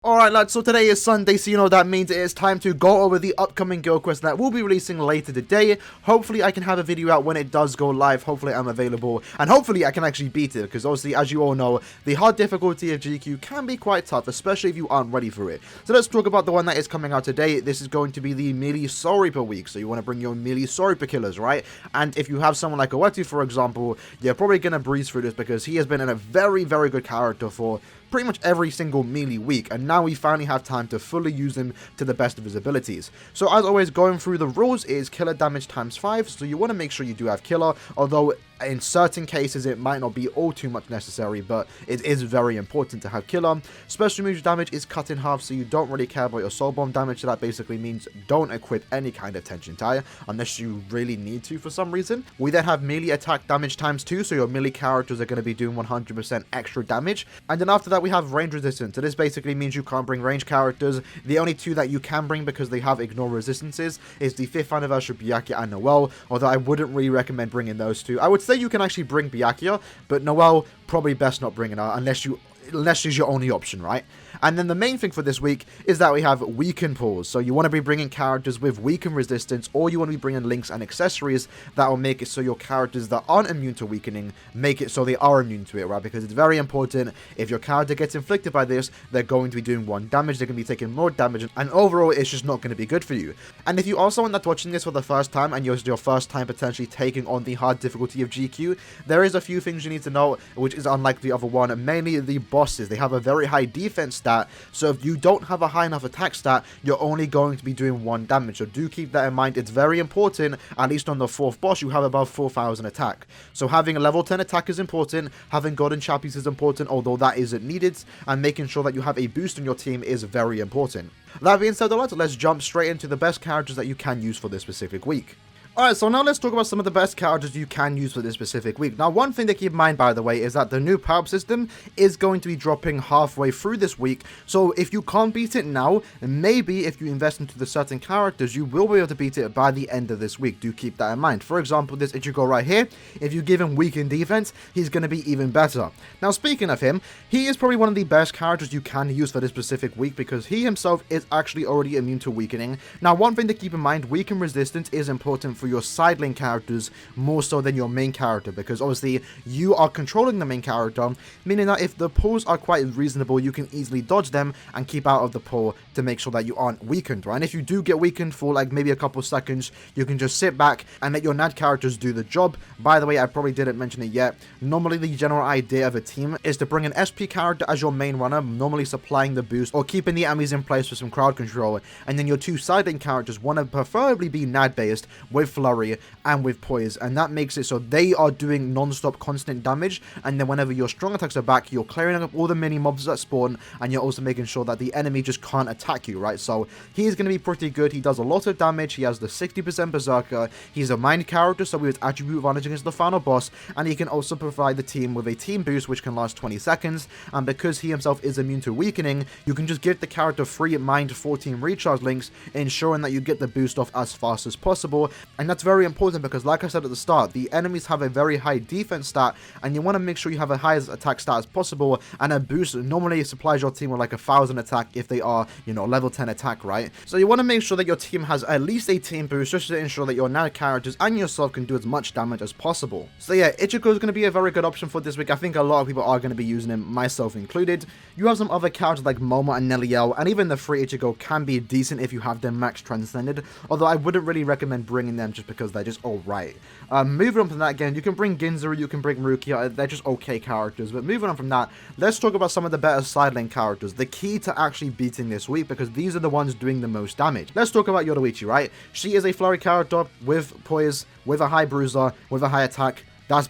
Alright lads, so today is Sunday, so you know that means it is time to go over the upcoming guild quest that we'll be releasing later today. Hopefully I can have a video out when it does go live, hopefully I'm available, and hopefully I can actually beat it, because obviously, as you all know, the hard difficulty of GQ can be quite tough, especially if you aren't ready for it. So let's talk about the one that is coming out today. This is going to be the melee Soul Reaper week, so you want to bring your melee Soul Reaper killers, right? And if you have someone like Oh-Etsu, for example, you're probably going to breeze through this, because he has been in a very, very good character for pretty much every single melee week, and now we finally have time to fully use him to the best of his abilities. So as always, going through the rules is killer damage times 5, so you want to make sure you do have killer, although in certain cases it might not be all too much necessary, but it is very important to have killer. Special move damage is cut in half, so you don't really care about your soul bomb damage, so that basically means don't equip any kind of tension tire unless you really need to for some reason. We then have melee attack damage times 2, so your melee characters are going to be doing 100% extra damage, and then after that we have range resistance. So this basically means you can't bring range characters. The only two that you can bring because they have ignore resistances is the 5th anniversary Byakuya and Noelle, although I wouldn't really recommend bringing those two. I would say you can actually bring Byakuya, but Noelle probably best not bringing her unless she's your only option, right? And then the main thing for this week is that we have weaken pools. So you want to be bringing characters with weaken resistance, or you want to be bringing links and accessories that will make it so your characters that aren't immune to weakening make it so they are immune to it, right? Because it's very important. If your character gets inflicted by this, they're going to be doing 1 damage, they're going to be taking more damage, and overall it's just not going to be good for you. And if you also end up watching this for the first time and you're your first time potentially taking on the hard difficulty of GQ, there is a few things you need to know, which is unlike the other one. Mainly the bosses, they have a very high defense stat, so if you don't have a high enough attack stat, you're only going to be doing 1 damage, so do keep that in mind. It's very important. At least on the 4th boss you have above 4,000 attack, so having a level 10 attack is important, having golden chappies is important, although that isn't needed, and making sure that you have a boost on your team is very important. That being said, let's jump straight into the best characters that you can use for this specific week. Alright, so now let's talk about some of the best characters you can use for this specific week. Now, one thing to keep in mind, by the way, is that the new power system is going to be dropping halfway through this week, so if you can't beat it now, maybe if you invest into the certain characters, you will be able to beat it by the end of this week. Do keep that in mind. For example, this Ichigo right here, if you give him weakened defense, he's going to be even better. Now, speaking of him, he is probably one of the best characters you can use for this specific week, because he himself is actually already immune to weakening. Now, one thing to keep in mind, weaken resistance is important for your sideline characters more so than your main character, because obviously you are controlling the main character, meaning that if the pulls are quite reasonable, you can easily dodge them and keep out of the pull to make sure that you aren't weakened, right? And if you do get weakened for like maybe a couple seconds, you can just sit back and let your NAD characters do the job. By the way, I probably didn't mention it yet, normally the general idea of a team is to bring an SP character as your main runner, normally supplying the boost or keeping the enemies in place for some crowd control, and then your 2 sideline characters want to preferably be NAD based with flurry and with poise, and that makes it so they are doing non-stop constant damage, and then whenever your strong attacks are back, you're clearing up all the mini mobs that spawn, and you're also making sure that the enemy just can't attack you, right? So he's going to be pretty good. He does a lot of damage, he has the 60% berserker, he's a mind character, so with attribute advantage against the final boss, and he can also provide the team with a team boost which can last 20 seconds, and because he himself is immune to weakening, you can just give the character free mind 14 recharge links, ensuring that you get the boost off as fast as possible. And that's very important because, like I said at the start, the enemies have a very high defense stat, and you want to make sure you have a highest attack stat as possible, and a boost normally supplies your team with like 1,000 attack if they are, you know, level 10 attack, right? So you want to make sure that your team has at least a team boost, just to ensure that your NAD characters and yourself can do as much damage as possible. So yeah, Ichigo is going to be a very good option for this week. I think a lot of people are going to be using him, myself included. You have some other characters like Momo and Neliel, and even the free Ichigo can be decent if you have them max transcended, although I wouldn't really recommend bringing them just because they're just alright. Moving on from that, again, you can bring Ginzuru, you can bring Rukia, they're just okay characters. But moving on from that, let's talk about some of the better sideline characters, the key to actually beating this week, because these are the ones doing the most damage. Let's talk about Oh-Etsu, right? She is a flurry character with poise, with a high bruiser, with a high attack. That's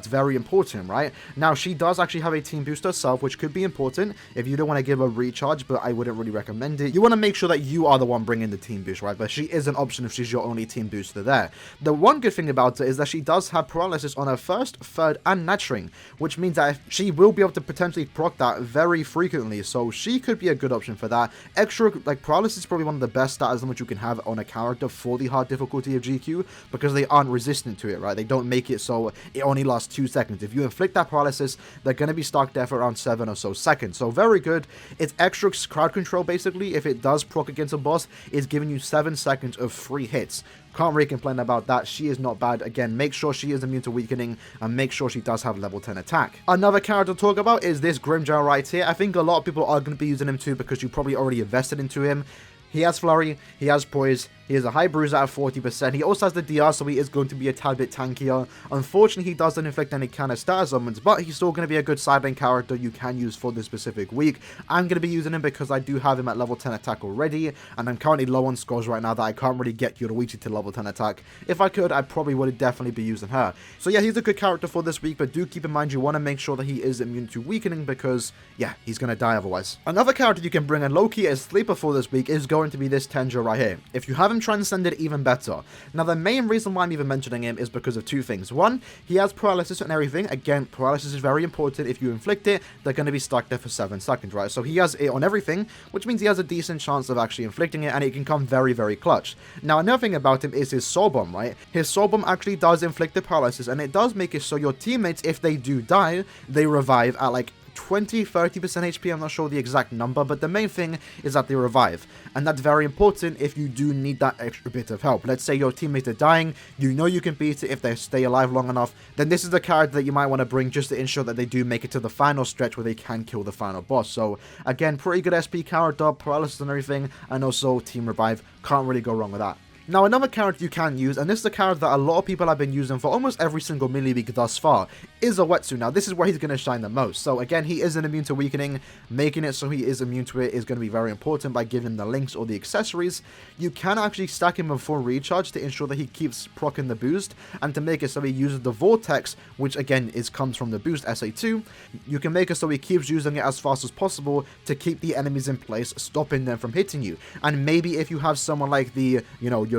very important, right? Now, she does actually have a team boost herself, which could be important if you don't want to give her recharge, but I wouldn't really recommend it. You want to make sure that you are the one bringing the team boost, right? But she is an option if she's your only team booster there. The one good thing about it is that she does have paralysis on her first, third, and nat-string, which means that she will be able to potentially proc that very frequently, so she could be a good option for that. Extra, like, paralysis is probably one of the best stats that you can have on a character for the hard difficulty of GQ, because they aren't resistant to it, right? They don't make it so it only lasts 2 seconds. If you inflict that paralysis, they're going to be stuck there for around 7 or so seconds. So very good. It's extra crowd control basically. If it does proc against a boss, it's giving you 7 seconds of free hits. Can't really complain about that. She is not bad. Again, make sure she is immune to weakening and make sure she does have level 10 attack. Another character to talk about is this Grimjar right here. I think a lot of people are going to be using him too because you probably already invested into him. He has Flurry, he has Poise, he has a high bruiser at 40%, he also has the DR, so he is going to be a tad bit tankier. Unfortunately, he doesn't inflict any kind of status summons, but he's still going to be a good sideline character you can use for this specific week. I'm going to be using him because I do have him at level 10 attack already, and I'm currently low on scores right now that I can't really get Aaroniero to level 10 attack. If I could, I probably would definitely be using her. So yeah, he's a good character for this week, but do keep in mind you want to make sure that he is immune to weakening because, yeah, he's going to die otherwise. Another character you can bring in low-key as sleeper for this week is going to be this Tenjo right here. If you have him transcended, even better. Now, the main reason why I'm even mentioning him is because of two things. One, he has paralysis and everything. Again, paralysis is very important. If you inflict it, they're going to be stuck there for 7 seconds, right? So he has it on everything, which means he has a decent chance of actually inflicting it, and it can come very, very clutch. Now, another thing about him is his Soul Bomb, right? His Soul Bomb actually does inflict the paralysis, and it does make it so your teammates, if they do die, they revive at like 20-30% HP, I'm not sure the exact number, but the main thing is that they revive, and that's very important if you do need that extra bit of help. Let's say your teammates are dying, you know you can beat it if they stay alive long enough, then this is the character that you might want to bring just to ensure that they do make it to the final stretch where they can kill the final boss. So again, pretty good SP character, paralysis and everything, and also team revive, can't really go wrong with that. Now, another character you can use, and this is a character that a lot of people have been using for almost every single melee week thus far, is Oh-Etsu. Now, this is where he's going to shine the most. So, again, he isn't immune to weakening. Making it so he is immune to it is going to be very important by giving him the links or the accessories. You can actually stack him with full recharge to ensure that he keeps proccing the boost, and to make it so he uses the Vortex, which, again, comes from the boost SA2. You can make it so he keeps using it as fast as possible to keep the enemies in place, stopping them from hitting you. And maybe if you have someone like the, Aaroniero,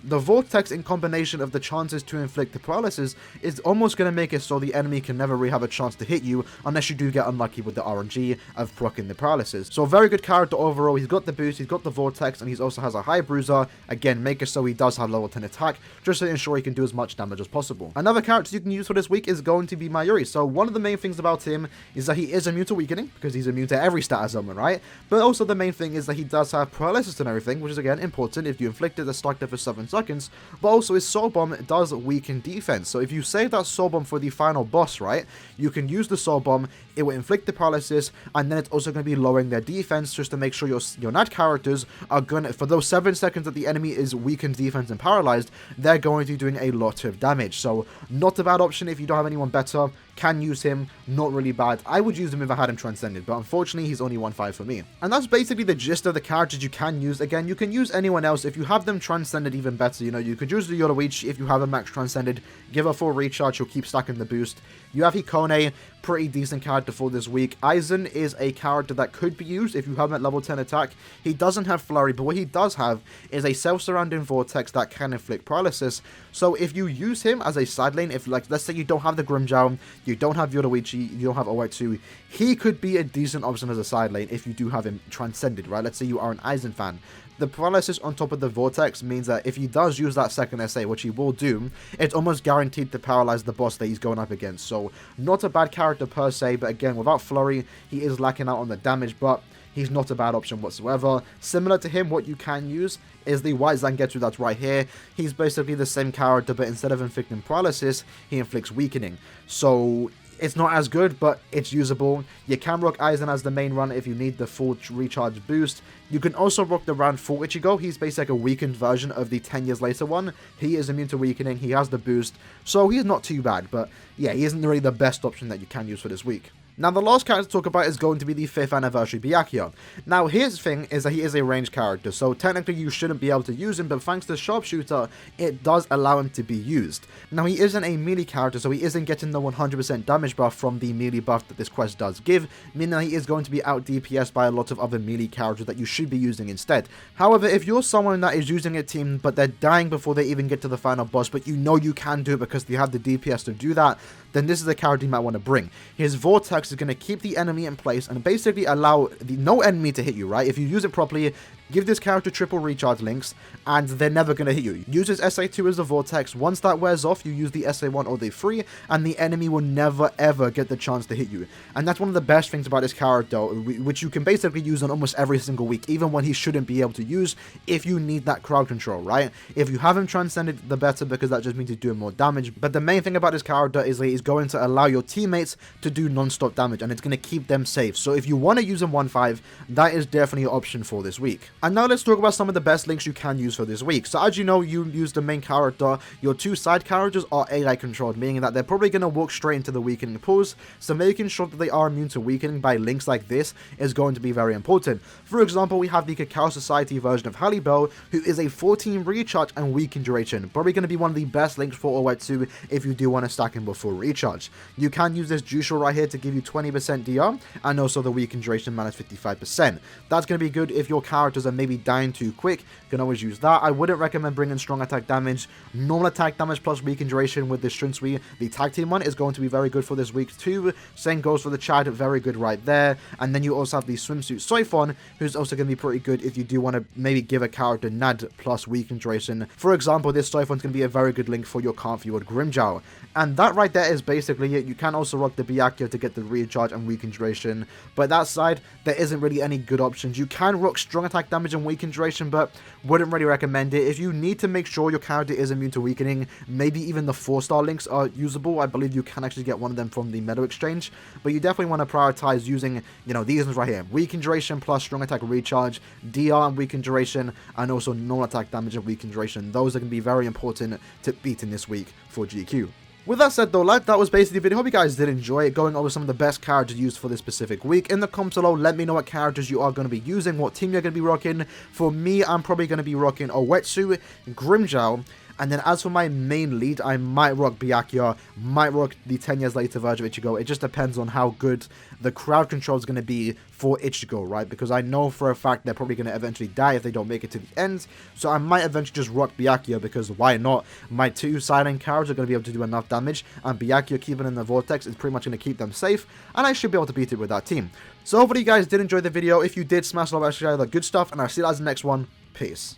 the Vortex in combination of the chances to inflict the paralysis is almost going to make it so the enemy can never really have a chance to hit you unless you do get unlucky with the RNG of proccing the paralysis. So a very good character overall. He's got the boost, he's got the Vortex, and he also has a high bruiser. Again, make it so he does have level 10 attack, just to ensure he can do as much damage as possible. Another character you can use for this week is going to be Mayuri. So one of the main things about him is that he is immune to weakening, because he's immune to every status summon, right? But also the main thing is that he does have paralysis and everything, which is again important. If you inflict it, they're stuck there for 7 seconds, but also his Soul Bomb does weaken defense. So if you save that Soul Bomb for the final boss, right, you can use the Soul Bomb, it will inflict the paralysis, and then it's also going to be lowering their defense just to make sure your NAD characters are going to, for those 7 seconds that the enemy is weakened defense and paralyzed, they're going to be doing a lot of damage. So not a bad option if you don't have anyone better. Can use him, not really bad. I would use him if I had him transcended, but unfortunately he's only 1-5 for me. And that's basically the gist of the characters you can use. Again, you can use anyone else. If you have them transcended, even better. You could use the Aaroniero if you have a max transcended, give her full recharge, you'll keep stacking the boost. You have Hikone, pretty decent character for this week. Aizen is a character that could be used if you have him at level 10 attack. He doesn't have Flurry, but what he does have is a self-surrounding Vortex that can inflict paralysis. So if you use him as a side lane, if like, let's say you don't have the Grimjow, you don't have Aaroniero, you don't have Oh-Etsu, he could be a decent option as a side lane if you do have him transcended, right? Let's say you are an Aizen fan. The paralysis on top of the Vortex means that if he does use that second SA, which he will do, it's almost guaranteed to paralyze the boss that he's going up against. So not a bad character per se, but again, without Flurry, he is lacking out on the damage, but he's not a bad option whatsoever. Similar to him, what you can use is the White Zangetsu that's right here. He's basically the same character, but instead of inflicting paralysis, he inflicts weakening. So it's not as good, but it's usable. You can rock Aizen as the main run if you need the full recharge boost. You can also rock the round 4 Ichigo. He's basically like a weakened version of the 10 years later one. He is immune to weakening, he has the boost, so he's not too bad, but yeah, he isn't really the best option that you can use for this week. Now, the last character to talk about is going to be the 5th anniversary Byakuya. Now, his thing is that he is a ranged character, so technically you shouldn't be able to use him, but thanks to Sharpshooter, it does allow him to be used. Now, he isn't a melee character, so he isn't getting the 100% damage buff from the melee buff that this quest does give, meaning that he is going to be out DPS by a lot of other melee characters that you should be using instead. However, if you're someone that is using a team, but they're dying before they even get to the final boss, but you know you can do it because they have the DPS to do that, then this is the character you might want to bring. His Vortex is going to keep the enemy in place and basically allow no enemy to hit you, right? If you use it properly, Give this character triple recharge links, and they're never going to hit you. Use his SA2 as the vortex. Once that wears off, you use the SA1 or the 3, and the enemy will never ever get the chance to hit you. And that's one of the best things about this character, which you can basically use on almost every single week, even when he shouldn't be able to use, if you need that crowd control, right? If you have him transcended, the better, because that just means he's doing more damage. But the main thing about this character is that he's going to allow your teammates to do non-stop damage, and it's going to keep them safe. So if you want to use him 1-5, that is definitely an option for this week. And now let's talk about some of the best links you can use for this week. So as you know, you use the main character. Your two side characters are AI controlled, meaning that they're probably going to walk straight into the weakening pools. So making sure that they are immune to weakening by links like this is going to be very important. For example, we have the Cacao Society version of Hallibell, who is a 14 recharge and weaken duration. Probably going to be one of the best links for Oh-Etsu if you do want to stack him before recharge. You can use this Juicial right here to give you 20% DR, and also the weaken duration minus 55%. That's going to be good if your characters are maybe dying too quick. You can always use that. I wouldn't recommend bringing strong attack damage. Normal attack damage plus weaken duration with the Shinsui. The tag team one is going to be very good for this week too. Same goes for the Chad, very good right there. And then you also have the swimsuit Soifon, who's also going to be pretty good if you do want to maybe give a character NAD plus weaken duration. For example, this Soifon's going to be a very good link for your Can't-Fueled Grimmjow. And that right there is basically it. You can also rock the Byakuya to get the recharge and weaken duration, but that side, there isn't really any good options. You can rock strong attack damage and weaken duration, but wouldn't really recommend it. If you need to make sure your character is immune to weakening, maybe even the 4-star links are usable. I believe you can actually get one of them from the Meadow Exchange, but you definitely want to prioritize using, you know, these ones right here. Weaken duration plus strong attack recharge, DR and weaken duration, and also normal attack damage and weaken duration. Those are going to be very important to beat in this week for GQ. With that said though, that was basically the video. Hope you guys did enjoy it, going over some of the best characters used for this specific week. In the comments below, let me know what characters you are going to be using, what team you're going to be rocking. For me, I'm probably going to be rocking Oh-Etsu, Grimmjow, and then as for my main lead, I might rock Byakuya, might rock the 10 years later version of Ichigo. It just depends on how good the crowd control is going to be for Ichigo, right? Because I know for a fact they're probably going to eventually die if they don't make it to the end. So I might eventually just rock Byakuya, because why not? My two sideline characters are going to be able to do enough damage, and Byakuya keeping in the vortex is pretty much going to keep them safe, and I should be able to beat it with that team. So hopefully you guys did enjoy the video. If you did, smash the like, share the good stuff, and I'll see you guys in the next one. Peace.